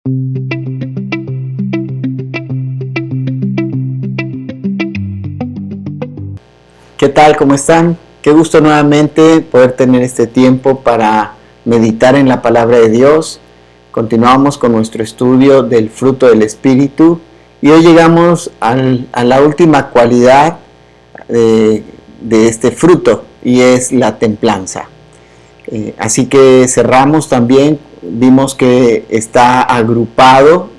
¿Qué tal? ¿Cómo están? Qué gusto nuevamente poder tener este tiempo para meditar en la palabra de Dios. Continuamos con nuestro estudio del fruto del Espíritu y hoy llegamos a la última cualidad de este fruto y es la templanza. Así que cerramos también, vimos que está agrupado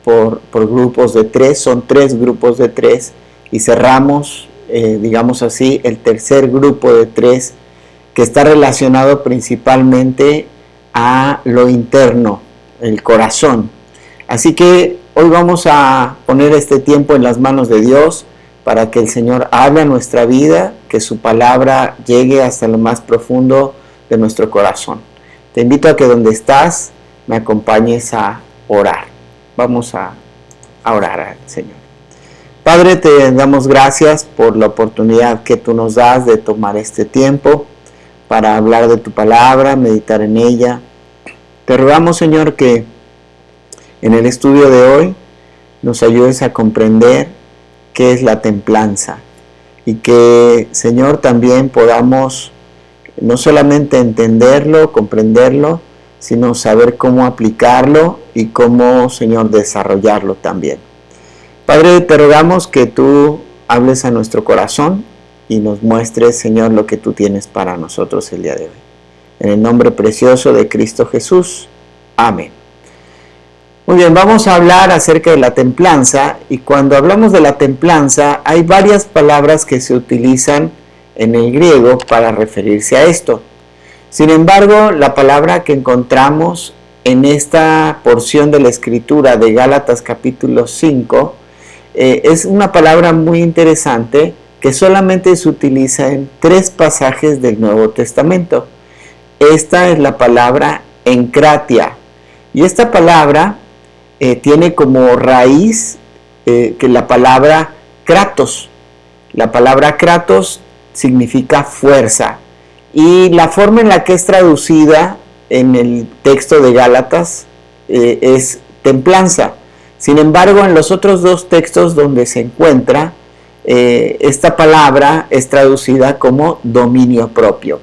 por grupos de tres, son 3 grupos de 3 y cerramos digamos así, el tercer grupo de 3 que está relacionado principalmente a lo interno, el corazón. Así que hoy vamos a poner este tiempo en las manos de Dios para que el Señor hable a nuestra vida, que su palabra llegue hasta lo más profundo de nuestro corazón. Te invito a que donde estás me acompañes a orar. Vamos a orar al Señor. Padre, te damos gracias por la oportunidad que tú nos das de tomar este tiempo para hablar de tu palabra, meditar en ella. Te rogamos, Señor, que en el estudio de hoy nos ayudes a comprender qué es la templanza y que, Señor, también podamos no solamente entenderlo, comprenderlo, sino saber cómo aplicarlo y cómo, Señor, desarrollarlo también. Padre, te rogamos que tú hables a nuestro corazón y nos muestres, Señor, lo que tú tienes para nosotros el día de hoy. En el nombre precioso de Cristo Jesús. Amén. Muy bien, vamos a hablar acerca de la templanza y cuando hablamos de la templanza hay varias palabras que se utilizan en el griego para referirse a esto. Sin embargo, la palabra que encontramos en esta porción de la Escritura de Gálatas capítulo 5 es una palabra muy interesante que solamente se utiliza en 3 pasajes del Nuevo Testamento. Esta es la palabra enkratia. Y esta palabra tiene como raíz que la palabra kratos. La palabra kratos significa fuerza. Y la forma en la que es traducida en el texto de Gálatas es templanza. Sin embargo, en los otros 2 textos donde se encuentra, esta palabra es traducida como dominio propio.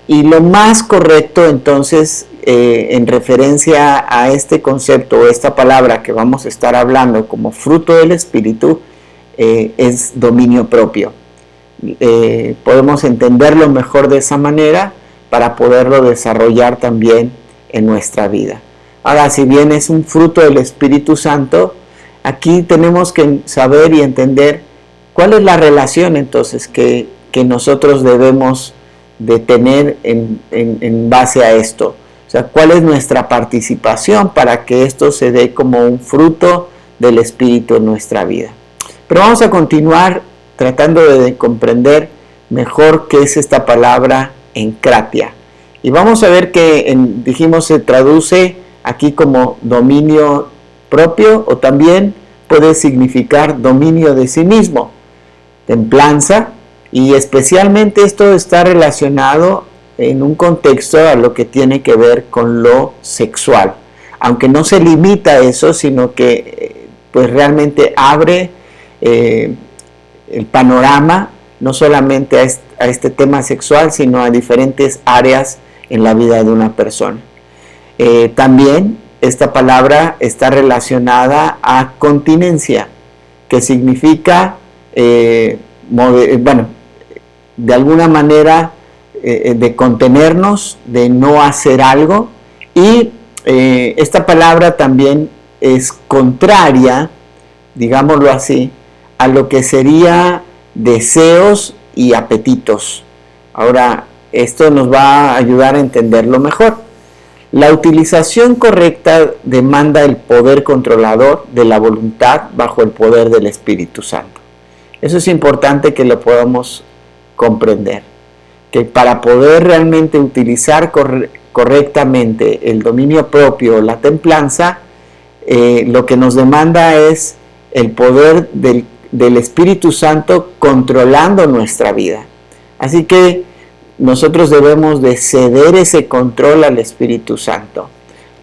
Y lo más correcto entonces, en referencia a este concepto o esta palabra que vamos a estar hablando como fruto del Espíritu, es dominio propio. Podemos entenderlo mejor de esa manera para poderlo desarrollar también en nuestra vida. Ahora, si bien es un fruto del Espíritu Santo, aquí tenemos que saber y entender cuál es la relación entonces que nosotros debemos de tener en base a esto. O sea, cuál es nuestra participación para que esto se dé como un fruto del Espíritu en nuestra vida. Pero vamos a continuar tratando de comprender mejor qué es esta palabra enkratia. Y vamos a ver que dijimos se traduce aquí como dominio propio o también puede significar dominio de sí mismo, templanza, y especialmente esto está relacionado en un contexto a lo que tiene que ver con lo sexual, aunque no se limita a eso, sino que pues realmente abre el panorama no solamente a este tema sexual, sino a diferentes áreas en la vida de una persona. También esta palabra está relacionada a continencia, que significa, de alguna manera de contenernos, de no hacer algo, y esta palabra también es contraria, digámoslo así, a lo que sería deseos y apetitos. Ahora, esto nos va a ayudar a entenderlo mejor. La utilización correcta demanda el poder controlador de la voluntad bajo el poder del Espíritu Santo. Eso es importante que lo podamos comprender, que para poder realmente utilizar correctamente el dominio propio, la templanza, lo que nos demanda es el poder del Espíritu Santo controlando nuestra vida. Así que nosotros debemos de ceder ese control al Espíritu Santo.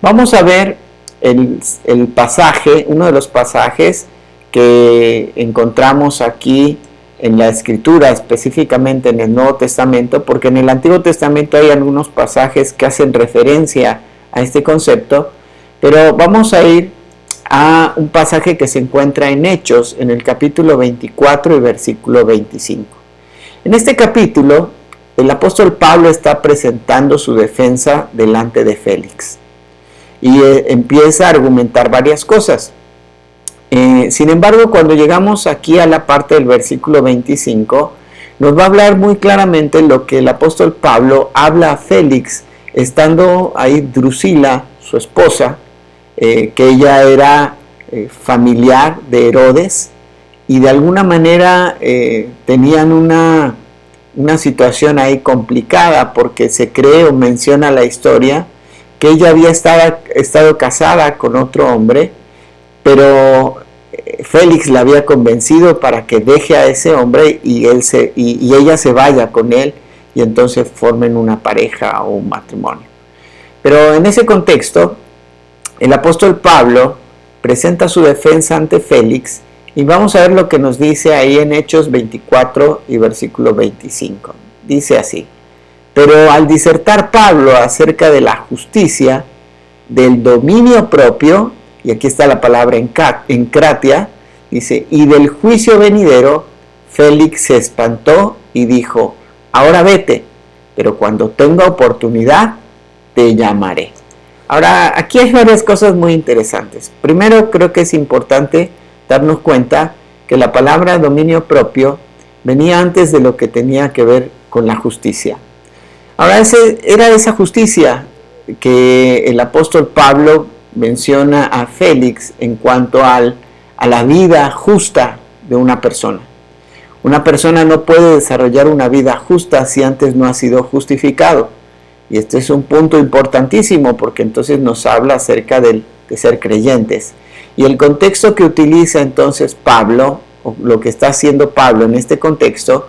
Vamos a ver el pasaje, uno de los pasajes que encontramos aquí en la Escritura, específicamente en el Nuevo Testamento, porque en el Antiguo Testamento hay algunos pasajes que hacen referencia a este concepto, pero vamos a ir a un pasaje que se encuentra en Hechos, en el capítulo 24 y versículo 25. En este capítulo, el apóstol Pablo está presentando su defensa delante de Félix y empieza a argumentar varias cosas. Sin embargo, cuando llegamos aquí a la parte del versículo 25, nos va a hablar muy claramente lo que el apóstol Pablo habla a Félix, estando ahí Drusila, su esposa, que ella era familiar de Herodes, y de alguna manera tenían una situación ahí complicada, porque se cree o menciona la historia que ella había estado casada con otro hombre, pero Félix la había convencido para que deje a ese hombre y ella se vaya con él, y entonces formen una pareja o un matrimonio. Pero en ese contexto, el apóstol Pablo presenta su defensa ante Félix, y vamos a ver lo que nos dice ahí en Hechos 24 y versículo 25. Dice así: pero al disertar Pablo acerca de la justicia, del dominio propio, y aquí está la palabra encratia, dice, y del juicio venidero, Félix se espantó y dijo: ahora vete, pero cuando tenga oportunidad, te llamaré. Ahora, aquí hay varias cosas muy interesantes. Primero, creo que es importante darnos cuenta que la palabra dominio propio venía antes de lo que tenía que ver con la justicia. Ahora, era esa justicia que el apóstol Pablo menciona a Félix en cuanto a la vida justa de una persona. Una persona no puede desarrollar una vida justa si antes no ha sido justificado. Y este es un punto importantísimo, porque entonces nos habla acerca de ser creyentes. Y el contexto que utiliza entonces Pablo, o lo que está haciendo Pablo en este contexto,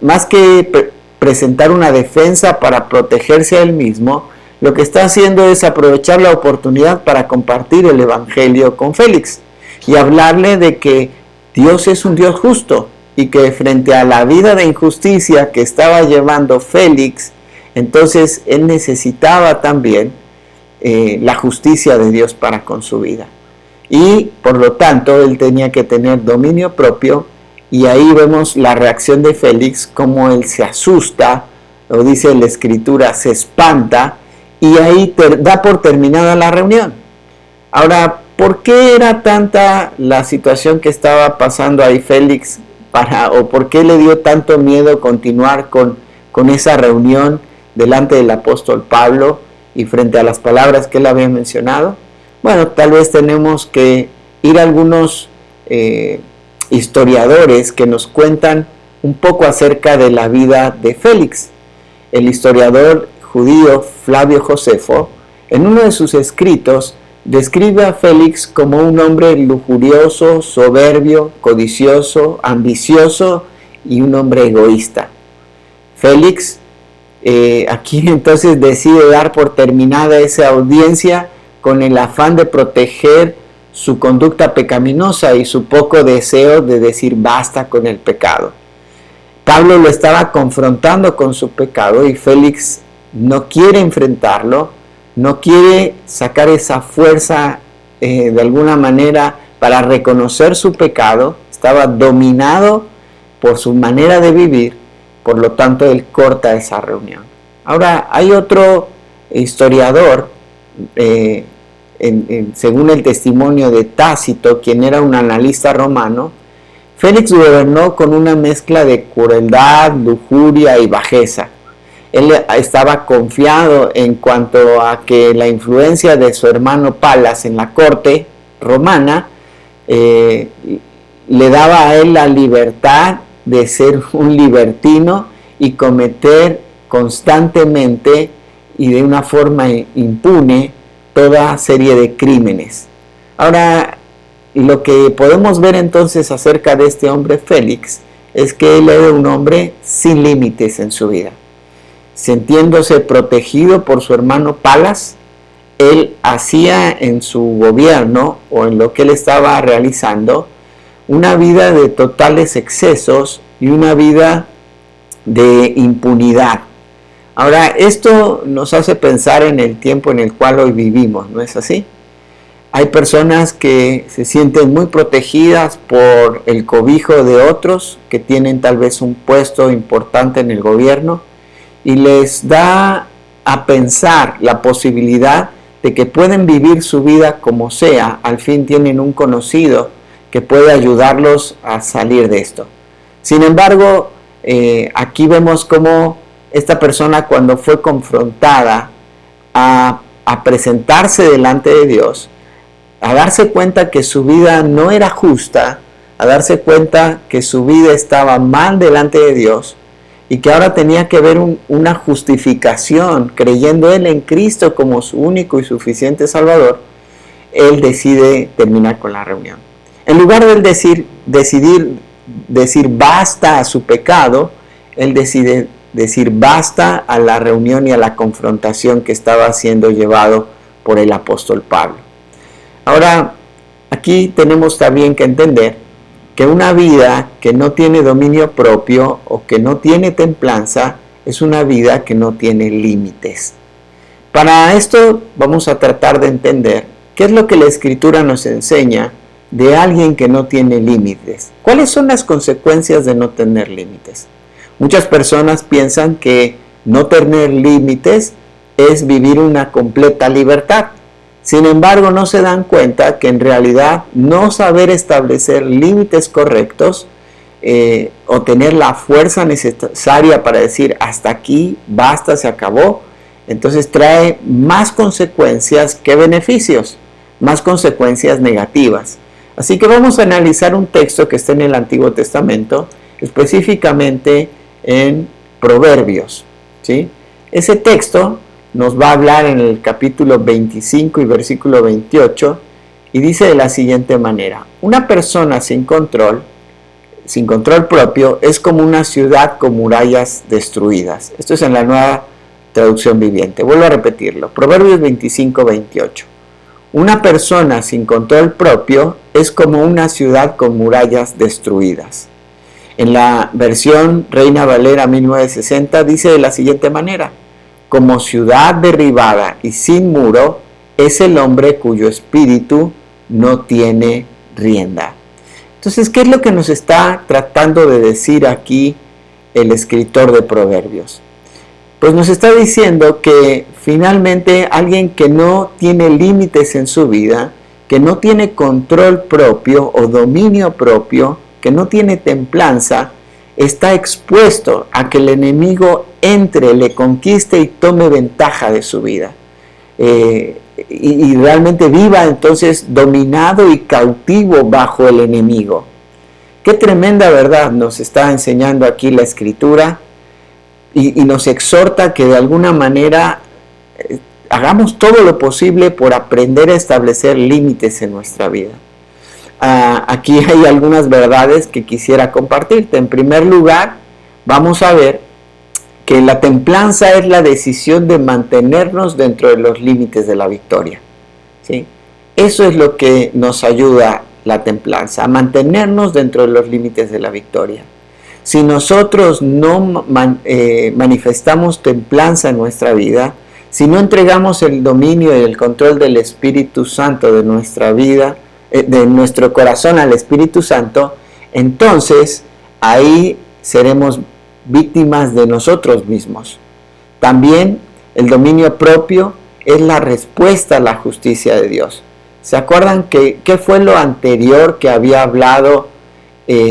más que presentar una defensa para protegerse a él mismo, lo que está haciendo es aprovechar la oportunidad para compartir el evangelio con Félix y hablarle de que Dios es un Dios justo, y que frente a la vida de injusticia que estaba llevando Félix, entonces él necesitaba también la justicia de Dios para con su vida. Y por lo tanto él tenía que tener dominio propio, y ahí vemos la reacción de Félix, como él se asusta, o dice la escritura, se espanta, y ahí da por terminada la reunión. Ahora, ¿por qué era tanta la situación que estaba pasando ahí Félix? ¿O por qué le dio tanto miedo continuar con esa reunión delante del apóstol Pablo y frente a las palabras que él había mencionado? Bueno, tal vez tenemos que ir a algunos historiadores que nos cuentan un poco acerca de la vida de Félix. El historiador judío Flavio Josefo, en uno de sus escritos, describe a Félix como un hombre lujurioso, soberbio, codicioso, ambicioso y un hombre egoísta. Félix aquí entonces decide dar por terminada esa audiencia con el afán de proteger su conducta pecaminosa y su poco deseo de decir basta con el pecado. Pablo lo estaba confrontando con su pecado, y Félix no quiere enfrentarlo, no quiere sacar esa fuerza de alguna manera para reconocer su pecado. Estaba dominado por su manera de vivir, por lo tanto él corta esa reunión. Ahora, hay otro historiador, según el testimonio de Tácito, quien era un analista romano, Félix gobernó con una mezcla de crueldad, lujuria y bajeza. Él estaba confiado en cuanto a que la influencia de su hermano Palas en la corte romana le daba a él la libertad de ser un libertino y cometer constantemente y de una forma impune toda serie de crímenes. Ahora, lo que podemos ver entonces acerca de este hombre Félix es que él era un hombre sin límites en su vida. Sintiéndose protegido por su hermano Palas, él hacía en su gobierno o en lo que él estaba realizando una vida de totales excesos y una vida de impunidad. Ahora, esto nos hace pensar en el tiempo en el cual hoy vivimos, ¿no es así? Hay personas que se sienten muy protegidas por el cobijo de otros que tienen tal vez un puesto importante en el gobierno y les da a pensar la posibilidad de que pueden vivir su vida como sea, al fin tienen un conocido que puede ayudarlos a salir de esto. Sin embargo, aquí vemos cómo esta persona, cuando fue confrontada a presentarse delante de Dios, a darse cuenta que su vida no era justa, a darse cuenta que su vida estaba mal delante de Dios y que ahora tenía que ver una justificación, creyendo él en Cristo como su único y suficiente Salvador, él decide terminar con la reunión. En lugar de él decir basta a su pecado, él decide decir basta a la reunión y a la confrontación que estaba siendo llevado por el apóstol Pablo. Ahora, aquí tenemos también que entender que una vida que no tiene dominio propio o que no tiene templanza es una vida que no tiene límites. Para esto vamos a tratar de entender qué es lo que la Escritura nos enseña de alguien que no tiene límites. ¿Cuáles son las consecuencias de no tener límites? Muchas personas piensan que no tener límites es vivir una completa libertad. Sin embargo, no se dan cuenta que en realidad no saber establecer límites correctos o tener la fuerza necesaria para decir hasta aquí, basta, se acabó, entonces trae más consecuencias que beneficios, más consecuencias negativas. Así que vamos a analizar un texto que está en el Antiguo Testamento, específicamente en Proverbios, ¿sí? Ese texto nos va a hablar en el capítulo 25 y versículo 28 y dice de la siguiente manera: una persona sin control propio es como una ciudad con murallas destruidas. Esto es en la Nueva Traducción Viviente. Vuelvo a repetirlo. Proverbios 25, 28. Una persona sin control propio es como una ciudad con murallas destruidas. En la versión Reina Valera 1960 dice de la siguiente manera: como ciudad derribada y sin muro es el hombre cuyo espíritu no tiene rienda. Entonces, ¿qué es lo que nos está tratando de decir aquí el escritor de Proverbios? Pues nos está diciendo que finalmente alguien que no tiene límites en su vida, que no tiene control propio o dominio propio, que no tiene templanza, está expuesto a que el enemigo entre, le conquiste y tome ventaja de su vida. Y realmente viva entonces dominado y cautivo bajo el enemigo. Qué tremenda verdad nos está enseñando aquí la Escritura y nos exhorta que de alguna manera hagamos todo lo posible por aprender a establecer límites en nuestra vida. Aquí hay algunas verdades que quisiera compartirte. En primer lugar, vamos a ver que la templanza es la decisión de mantenernos dentro de los límites de la victoria, ¿sí? Eso es lo que nos ayuda la templanza, a mantenernos dentro de los límites de la victoria. Si nosotros no manifestamos templanza en nuestra vida, si no entregamos el dominio y el control del Espíritu Santo de nuestra vida, de nuestro corazón al Espíritu Santo, entonces ahí seremos víctimas de nosotros mismos. También el dominio propio es la respuesta a la justicia de Dios. ¿Se acuerdan qué fue lo anterior que había hablado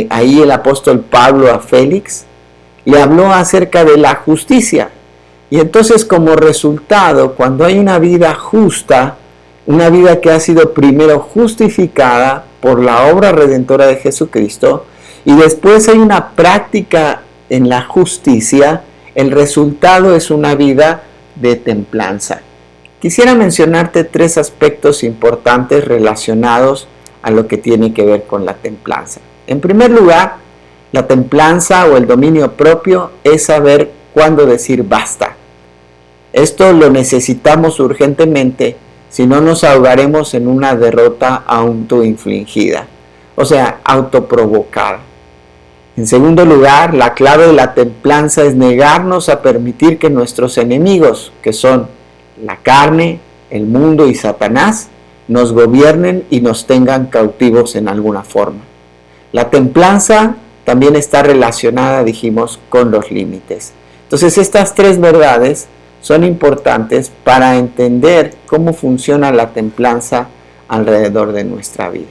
ahí el apóstol Pablo a Félix? Le habló acerca de la justicia. Y entonces, como resultado, cuando hay una vida justa, una vida que ha sido primero justificada por la obra redentora de Jesucristo, y después hay una práctica en la justicia, el resultado es una vida de templanza. Quisiera mencionarte 3 aspectos importantes relacionados a lo que tiene que ver con la templanza. En primer lugar, la templanza o el dominio propio es saber cuándo decir basta. Esto lo necesitamos urgentemente si no nos ahogaremos en una derrota autoinfligida, o sea, autoprovocada. En segundo lugar, la clave de la templanza es negarnos a permitir que nuestros enemigos, que son la carne, el mundo y Satanás, nos gobiernen y nos tengan cautivos en alguna forma. La templanza también está relacionada, dijimos, con los límites. Entonces, estas tres verdades son importantes para entender cómo funciona la templanza alrededor de nuestra vida.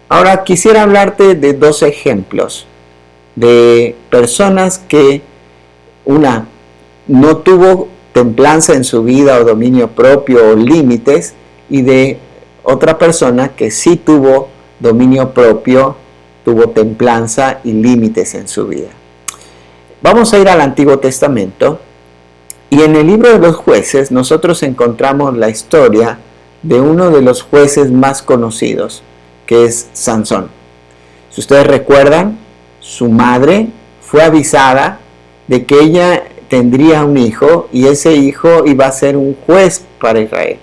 Ahora quisiera hablarte de dos ejemplos de personas que una no tuvo templanza en su vida o dominio propio o límites, y de otra persona que sí tuvo dominio propio, tuvo templanza y límites en su vida. Vamos a ir al Antiguo Testamento, y en el libro de los jueces nosotros encontramos la historia de uno de los jueces más conocidos, que es Sansón. Si ustedes recuerdan, su madre fue avisada de que ella tendría un hijo y ese hijo iba a ser un juez para Israel.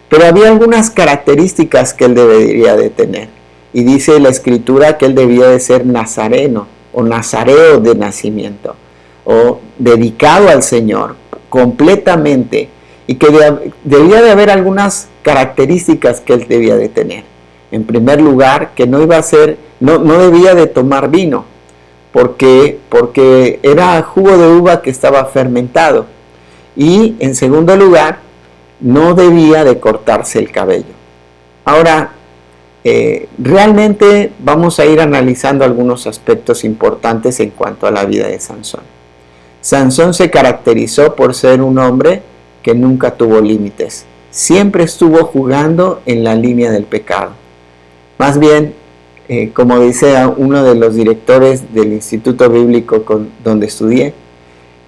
Pero había algunas características que él debería de tener. Y dice la Escritura que él debía de ser nazareno o nazareo de nacimiento, o dedicado al Señor completamente, y que debía de haber algunas características que él debía de tener. En primer lugar, que no debía de tomar vino, porque era jugo de uva que estaba fermentado. Y en segundo lugar, no debía de cortarse el cabello. Ahora, realmente vamos a ir analizando algunos aspectos importantes en cuanto a la vida de Sansón. Sansón se caracterizó por ser un hombre que nunca tuvo límites. Siempre estuvo jugando en la línea del pecado. Más bien, como dice uno de los directores del Instituto Bíblico donde estudié,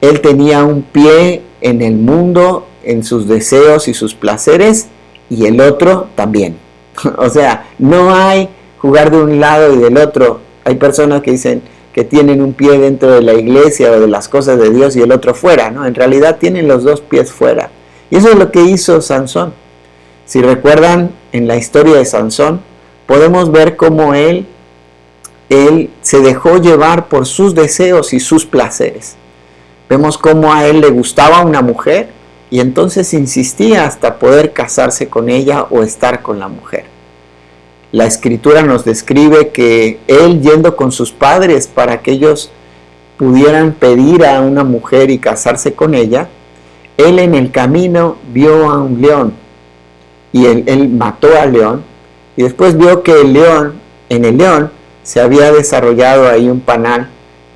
él tenía un pie en el mundo, en sus deseos y sus placeres, y el otro también. O sea, no hay jugar de un lado y del otro. Hay personas que dicen que tienen un pie dentro de la iglesia o de las cosas de Dios y el otro fuera, ¿no? En realidad tienen los dos pies fuera. Y eso es lo que hizo Sansón. Si recuerdan en la historia de Sansón, podemos ver cómo él se dejó llevar por sus deseos y sus placeres. Vemos cómo a él le gustaba una mujer y entonces insistía hasta poder casarse con ella o estar con la mujer. La Escritura nos describe que él, yendo con sus padres para que ellos pudieran pedir a una mujer y casarse con ella, él en el camino vio a un león y él mató al león, y después vio que en el león se había desarrollado ahí un panal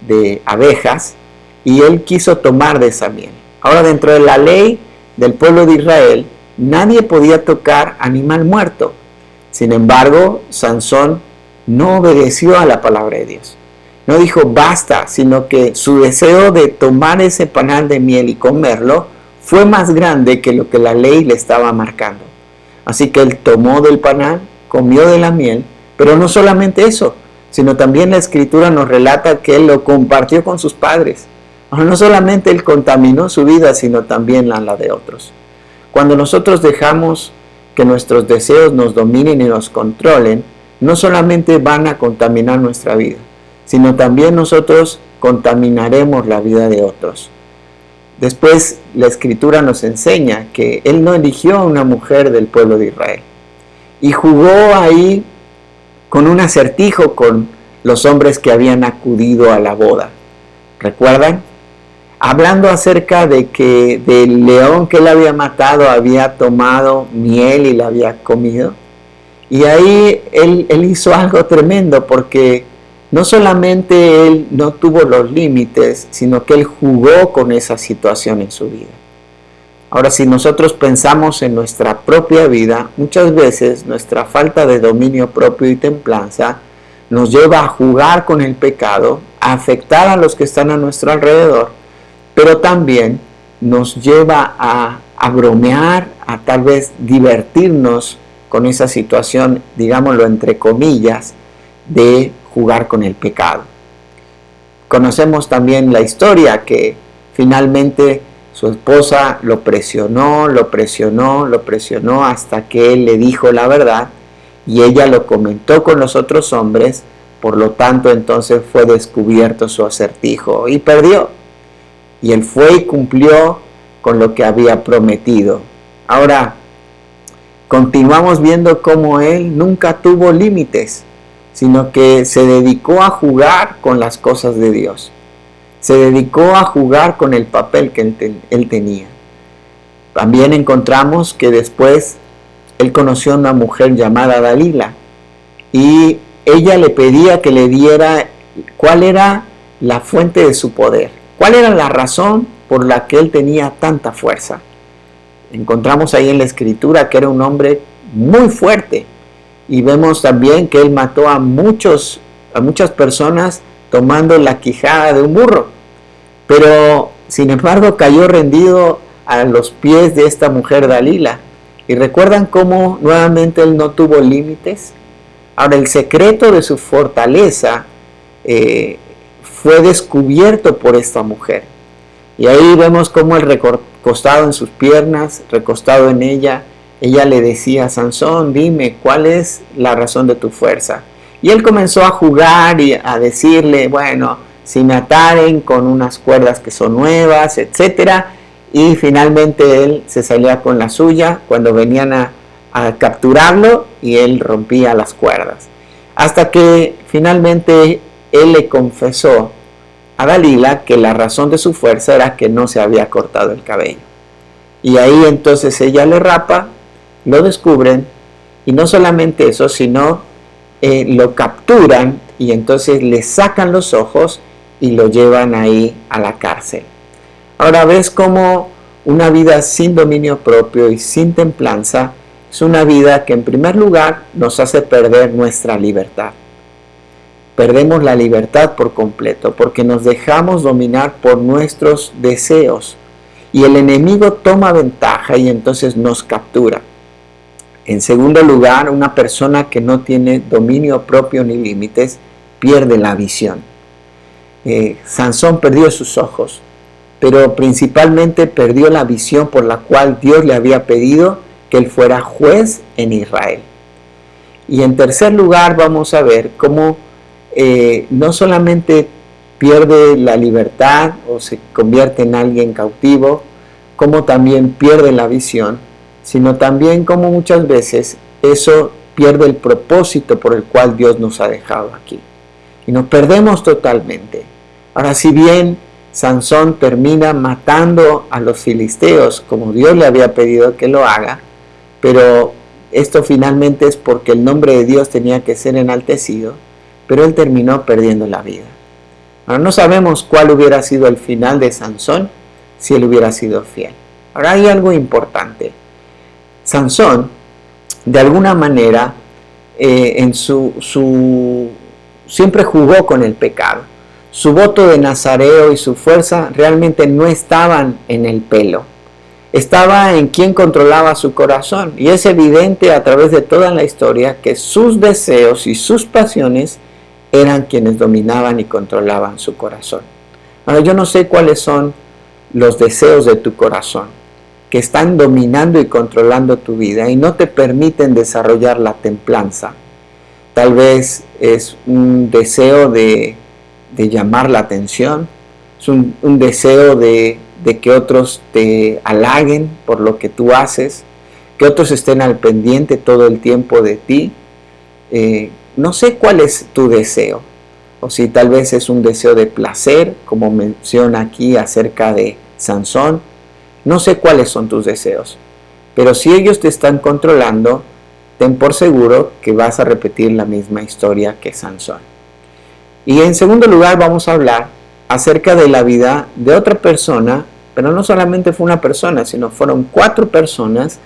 de abejas y él quiso tomar de esa miel. Ahora, dentro de la ley del pueblo de Israel, nadie podía tocar animal muerto. Sin embargo, Sansón no obedeció a la palabra de Dios. No dijo basta, sino que su deseo de tomar ese panal de miel y comerlo fue más grande que lo que la ley le estaba marcando. Así que él tomó del panal, comió de la miel, pero no solamente eso, sino también la Escritura nos relata que él lo compartió con sus padres. No solamente él contaminó su vida, sino también la de otros. Cuando nosotros dejamos que nuestros deseos nos dominen y nos controlen, no solamente van a contaminar nuestra vida, sino también nosotros contaminaremos la vida de otros. Después la Escritura nos enseña que él no eligió a una mujer del pueblo de Israel y jugó ahí con un acertijo con los hombres que habían acudido a la boda. ¿Recuerdan? Hablando acerca de que del león que él había matado había tomado miel y la había comido. Y ahí él hizo algo tremendo, porque no solamente él no tuvo los límites, sino que él jugó con esa situación en su vida. Ahora, si nosotros pensamos en nuestra propia vida, muchas veces nuestra falta de dominio propio y templanza nos lleva a jugar con el pecado, a afectar a los que están a nuestro alrededor, pero también nos lleva a bromear, a tal vez divertirnos con esa situación, digámoslo entre comillas, de jugar con el pecado. Conocemos también la historia que finalmente Su esposa lo presionó hasta que él le dijo la verdad y ella lo comentó con los otros hombres. Por lo tanto, entonces fue descubierto su acertijo y perdió. Y él fue y cumplió con lo que había prometido. Ahora, continuamos viendo cómo él nunca tuvo límites, sino que se dedicó a jugar con las cosas de Dios. Se dedicó a jugar con el papel que él tenía. También encontramos que después él conoció a una mujer llamada Dalila y ella le pedía que le diera cuál era la fuente de su poder, cuál era la razón por la que él tenía tanta fuerza. Encontramos ahí en la escritura que era un hombre muy fuerte y vemos también que él mató a muchas personas tomando la quijada de un burro, pero sin embargo cayó rendido a los pies de esta mujer Dalila. ¿Y recuerdan cómo nuevamente él no tuvo límites? Ahora, el secreto de su fortaleza fue descubierto por esta mujer. Y ahí vemos cómo él recostado en sus piernas, recostado en ella, ella le decía: Sansón, dime, ¿cuál es la razón de tu fuerza? Y él comenzó a jugar y a decirle, bueno, si me ataren con unas cuerdas que son nuevas, etcétera. Y finalmente él se salía con la suya cuando venían a capturarlo y él rompía las cuerdas. Hasta que finalmente él le confesó a Dalila que la razón de su fuerza era que no se había cortado el cabello. Y ahí entonces ella le rapa, lo descubren y no solamente eso, sino lo capturan y entonces le sacan los ojos y lo llevan ahí a la cárcel. Ahora ves cómo una vida sin dominio propio y sin templanza es una vida que en primer lugar nos hace perder nuestra libertad. Perdemos la libertad por completo porque nos dejamos dominar por nuestros deseos y el enemigo toma ventaja y entonces nos captura. En segundo lugar, una persona que no tiene dominio propio ni límites pierde la visión. Sansón perdió sus ojos, pero principalmente perdió la visión por la cual Dios le había pedido que él fuera juez en Israel. Y en tercer lugar vamos a ver cómo no solamente pierde la libertad o se convierte en alguien cautivo, como también pierde la visión, sino también como muchas veces eso pierde el propósito por el cual Dios nos ha dejado aquí. Y nos perdemos totalmente. Ahora, si bien Sansón termina matando a los filisteos como Dios le había pedido que lo haga, pero esto finalmente es porque el nombre de Dios tenía que ser enaltecido, pero él terminó perdiendo la vida. Ahora no sabemos cuál hubiera sido el final de Sansón si él hubiera sido fiel. Ahora hay algo importante. Sansón, de alguna manera, siempre jugó con el pecado. Su voto de nazareo y su fuerza realmente no estaban en el pelo. Estaba en quien controlaba su corazón. Y es evidente a través de toda la historia que sus deseos y sus pasiones eran quienes dominaban y controlaban su corazón. Ahora, yo no sé cuáles son los deseos de tu corazón que están dominando y controlando tu vida y no te permiten desarrollar la templanza. Tal vez es un deseo de llamar la atención, es un deseo de que otros te halaguen por lo que tú haces, que otros estén al pendiente todo el tiempo de ti. No sé cuál es tu deseo, o si tal vez es un deseo de placer, como menciona aquí acerca de Sansón. No sé cuáles son tus deseos, pero si ellos te están controlando, ten por seguro que vas a repetir la misma historia que Sansón. Y en segundo lugar vamos a hablar acerca de la vida de otra persona, pero no solamente fue una persona, sino fueron 4 personas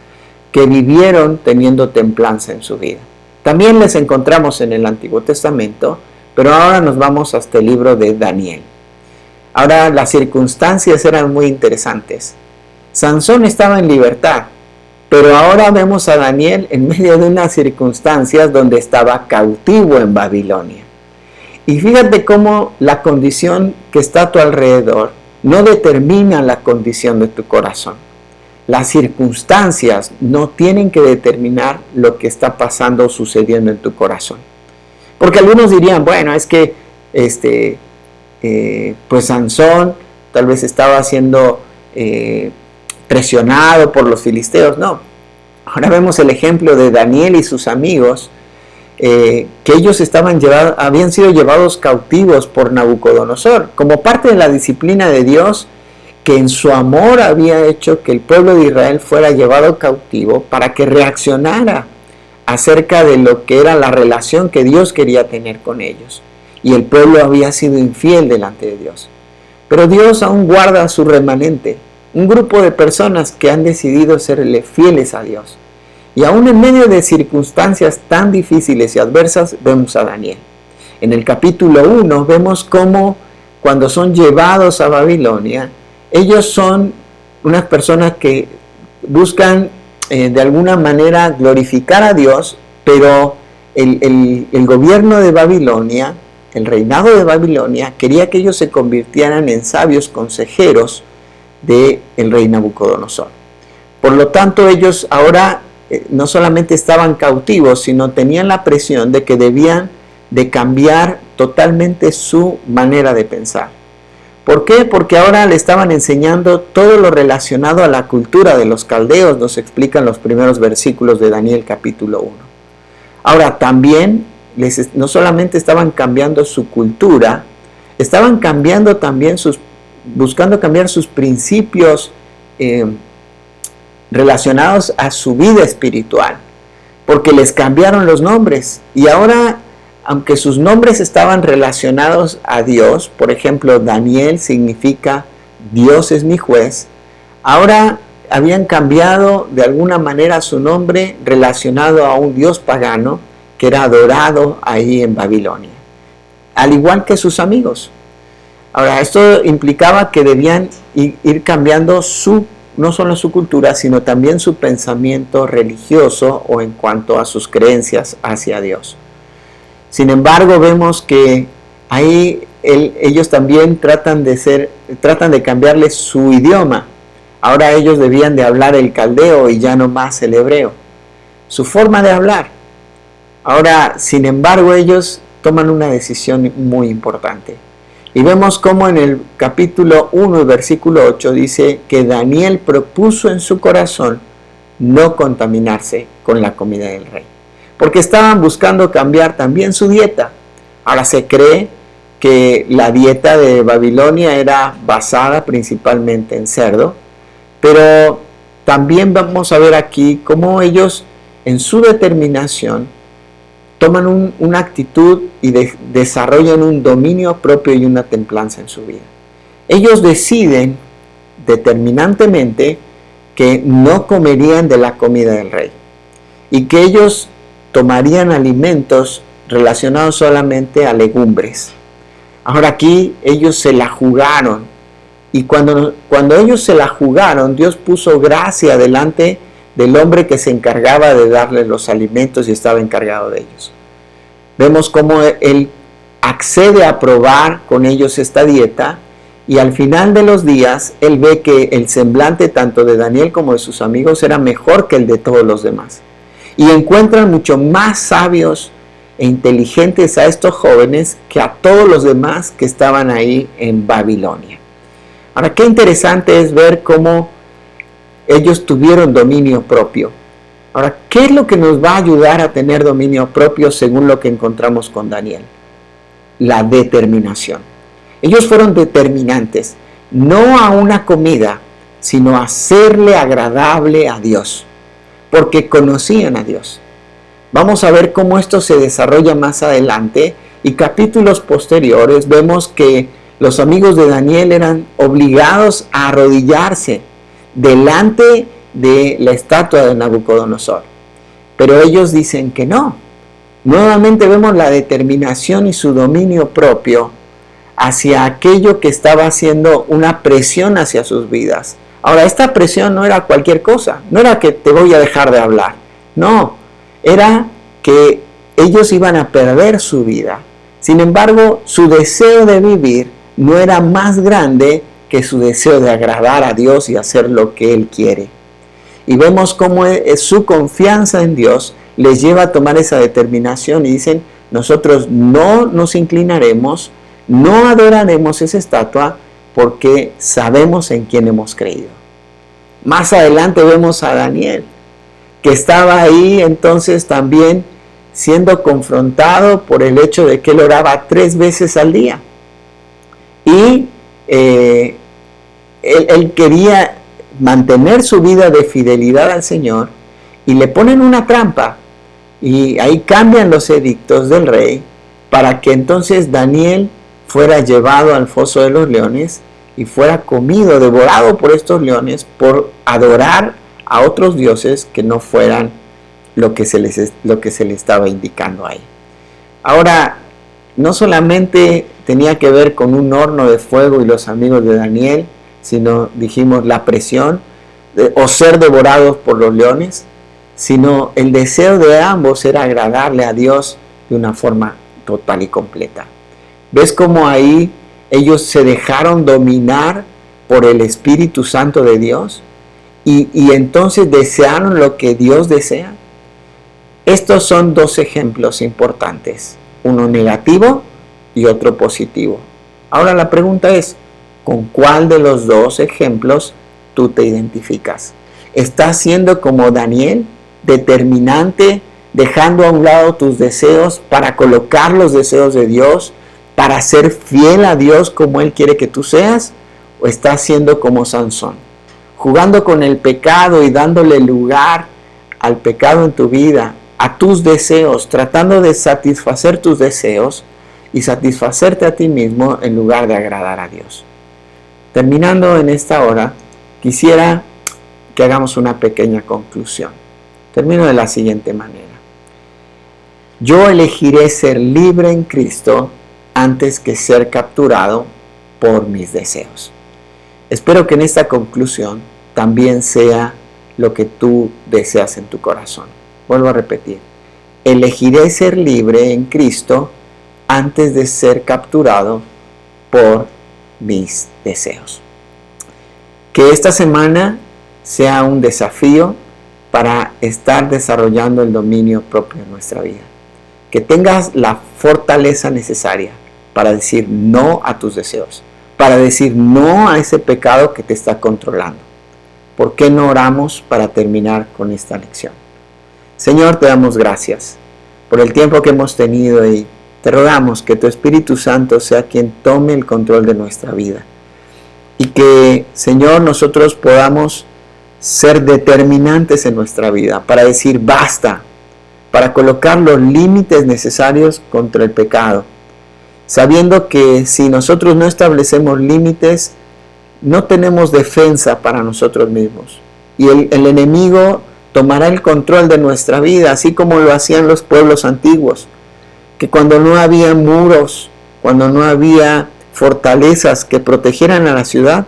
que vivieron teniendo templanza en su vida. También les encontramos en el Antiguo Testamento, pero ahora nos vamos hasta el libro de Daniel. Ahora las circunstancias eran muy interesantes. Sansón estaba en libertad, pero ahora vemos a Daniel en medio de unas circunstancias donde estaba cautivo en Babilonia. Y fíjate cómo la condición que está a tu alrededor no determinan la condición de tu corazón. Las circunstancias no tienen que determinar lo que está pasando o sucediendo en tu corazón. Porque algunos dirían, bueno, es que pues Sansón tal vez estaba siendo presionado por los filisteos. No, ahora vemos el ejemplo de Daniel y sus amigos, que ellos habían sido llevados cautivos por Nabucodonosor, como parte de la disciplina de Dios, que en su amor había hecho que el pueblo de Israel fuera llevado cautivo para que reaccionara acerca de lo que era la relación que Dios quería tener con ellos. Y el pueblo había sido infiel delante de Dios. Pero Dios aún guarda a su remanente, un grupo de personas que han decidido serle fieles a Dios. Y aún en medio de circunstancias tan difíciles y adversas, vemos a Daniel. En el capítulo 1 vemos cómo cuando son llevados a Babilonia, ellos son unas personas que buscan de alguna manera glorificar a Dios, pero el gobierno de Babilonia, el reinado de Babilonia, quería que ellos se convirtieran en sabios consejeros del rey Nabucodonosor. Por lo tanto, ellos ahora no solamente estaban cautivos, sino tenían la presión de que debían de cambiar totalmente su manera de pensar. ¿Por qué? Porque ahora le estaban enseñando todo lo relacionado a la cultura de los caldeos, nos explican los primeros versículos de Daniel capítulo 1. Ahora también, no solamente estaban cambiando su cultura, estaban cambiando también buscando cambiar sus principios relacionados a su vida espiritual, porque les cambiaron los nombres. Y ahora, aunque sus nombres estaban relacionados a Dios, por ejemplo, Daniel significa Dios es mi juez, ahora habían cambiado de alguna manera su nombre relacionado a un Dios pagano que era adorado ahí en Babilonia, al igual que sus amigos. Ahora, esto implicaba que debían ir cambiando no solo su cultura, sino también su pensamiento religioso o en cuanto a sus creencias hacia Dios. Sin embargo, vemos que ahí ellos también tratan de cambiarle su idioma. Ahora ellos debían de hablar el caldeo y ya no más el hebreo. Su forma de hablar. Ahora, sin embargo, ellos toman una decisión muy importante. Y vemos cómo en el capítulo 1, versículo 8, dice que Daniel propuso en su corazón no contaminarse con la comida del rey, porque estaban buscando cambiar también su dieta. Ahora se cree que la dieta de Babilonia era basada principalmente en cerdo, pero también vamos a ver aquí cómo ellos en su determinación toman una actitud y desarrollan un dominio propio y una templanza en su vida. Ellos deciden determinantemente que no comerían de la comida del rey y que ellos tomarían alimentos relacionados solamente a legumbres. Ahora aquí ellos se la jugaron, y cuando ellos se la jugaron, Dios puso gracia delante del hombre que se encargaba de darles los alimentos y estaba encargado de ellos. Vemos cómo él accede a probar con ellos esta dieta, y al final de los días él ve que el semblante tanto de Daniel como de sus amigos era mejor que el de todos los demás, y encuentran mucho más sabios e inteligentes a estos jóvenes que a todos los demás que estaban ahí en Babilonia. Ahora, qué interesante es ver cómo ellos tuvieron dominio propio. Ahora, ¿qué es lo que nos va a ayudar a tener dominio propio según lo que encontramos con Daniel? La determinación. Ellos fueron determinantes, no a una comida, sino a hacerle agradable a Dios, porque conocían a Dios. Vamos a ver cómo esto se desarrolla más adelante, y capítulos posteriores vemos que los amigos de Daniel eran obligados a arrodillarse delante de la estatua de Nabucodonosor. Pero ellos dicen que no. Nuevamente vemos la determinación y su dominio propio hacia aquello que estaba haciendo una presión hacia sus vidas. Ahora, esta presión no era cualquier cosa, no era que te voy a dejar de hablar, no, era que ellos iban a perder su vida. Sin embargo, su deseo de vivir no era más grande que su deseo de agradar a Dios y hacer lo que Él quiere. Y vemos cómo su confianza en Dios les lleva a tomar esa determinación y dicen, nosotros no nos inclinaremos, no adoraremos esa estatua porque sabemos en quién hemos creído. Más adelante vemos a Daniel, que estaba ahí entonces también siendo confrontado por el hecho de que él oraba 3 veces al día. Y él quería mantener su vida de fidelidad al Señor y le ponen una trampa y ahí cambian los edictos del rey para que entonces Daniel fuera llevado al foso de los leones y fuera comido, devorado por estos leones por adorar a otros dioses que no fueran lo que se le estaba indicando ahí. Ahora, no solamente tenía que ver con un horno de fuego y los amigos de Daniel, sino, dijimos, la presión o ser devorados por los leones, sino el deseo de ambos era agradarle a Dios de una forma total y completa. ¿Ves cómo ahí ellos se dejaron dominar por el Espíritu Santo de Dios? Y entonces desearon lo que Dios desea. Estos son 2 ejemplos importantes, uno negativo y otro positivo. Ahora la pregunta es, ¿con cuál de los 2 ejemplos tú te identificas? ¿Estás siendo como Daniel, determinante, dejando a un lado tus deseos para colocar los deseos de Dios, para ser fiel a Dios como Él quiere que tú seas? ¿O estás siendo como Sansón, jugando con el pecado y dándole lugar al pecado en tu vida, a tus deseos, tratando de satisfacer tus deseos y satisfacerte a ti mismo en lugar de agradar a Dios? Terminando en esta hora, quisiera que hagamos una pequeña conclusión. Termino de la siguiente manera. Yo elegiré ser libre en Cristo antes que ser capturado por mis deseos. Espero que en esta conclusión también sea lo que tú deseas en tu corazón. Vuelvo a repetir. Elegiré ser libre en Cristo antes de ser capturado por mis deseos. Que esta semana sea un desafío para estar desarrollando el dominio propio en nuestra vida. Que tengas la fortaleza necesaria para decir no a tus deseos, para decir no a ese pecado que te está controlando. ¿Por qué no oramos para terminar con esta lección? Señor, te damos gracias por el tiempo que hemos tenido y te rogamos que tu Espíritu Santo sea quien tome el control de nuestra vida. Y que, Señor, nosotros podamos ser determinantes en nuestra vida para decir basta, para colocar los límites necesarios contra el pecado, sabiendo que si nosotros no establecemos límites, no tenemos defensa para nosotros mismos. Y el enemigo tomará el control de nuestra vida, así como lo hacían los pueblos antiguos, que cuando no había muros, cuando no había fortalezas que protegieran a la ciudad,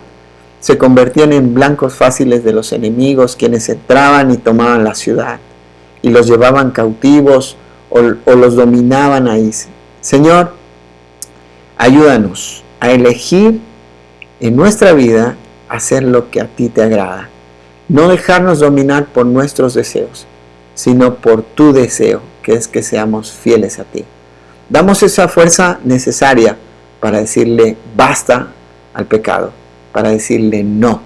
se convertían en blancos fáciles de los enemigos, quienes entraban y tomaban la ciudad y los llevaban cautivos o los dominaban ahí. Señor, ayúdanos a elegir en nuestra vida hacer lo que a ti te agrada. No dejarnos dominar por nuestros deseos, sino por tu deseo, que es que seamos fieles a ti. Damos esa fuerza necesaria para decirle basta al pecado, para decirle no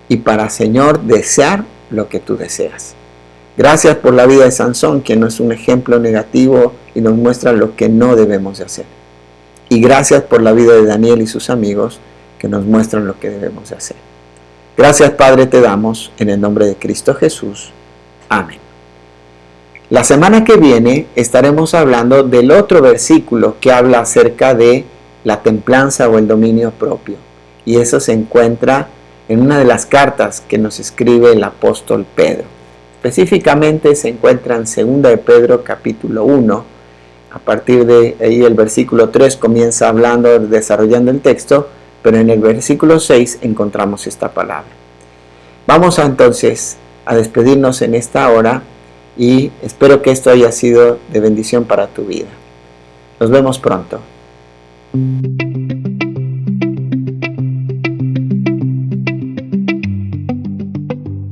y para, Señor, desear lo que tú deseas. Gracias por la vida de Sansón, quien no es un ejemplo negativo y nos muestra lo que no debemos de hacer. Y gracias por la vida de Daniel y sus amigos, que nos muestran lo que debemos de hacer. Gracias, Padre, te damos en el nombre de Cristo Jesús. Amén. La semana que viene estaremos hablando del otro versículo que habla acerca de la templanza o el dominio propio. Y eso se encuentra en una de las cartas que nos escribe el apóstol Pedro. Específicamente se encuentra en 2 de Pedro capítulo 1. A partir de ahí el versículo 3 comienza hablando, desarrollando el texto, pero en el versículo 6 encontramos esta palabra. Vamos entonces a despedirnos en esta hora y espero que esto haya sido de bendición para tu vida. Nos vemos pronto.